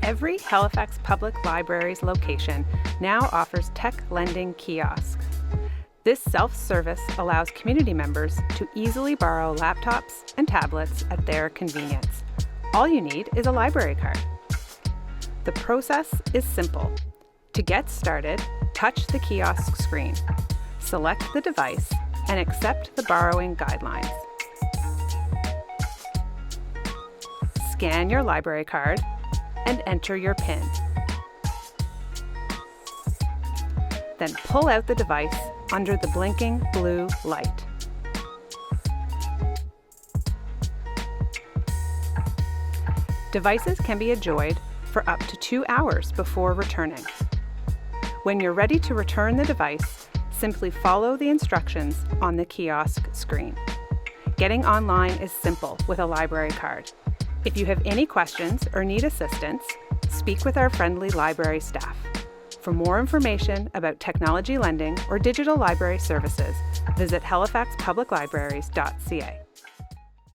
Every Halifax Public Libraries location now offers tech lending kiosks. This self-service allows community members to easily borrow laptops and tablets at their convenience. All you need is a library card. The process is simple. To get started, touch the kiosk screen, select the device, and accept the borrowing guidelines. Scan your library card and enter your PIN. Then pull out the device under the blinking blue light. Devices can be enjoyed for up to 2 hours before returning. When you're ready to return the device, simply follow the instructions on the kiosk screen. Getting online is simple with a library card. If you have any questions or need assistance, speak with our friendly library staff. For more information about technology lending or digital library services, visit halifaxpubliclibraries.ca.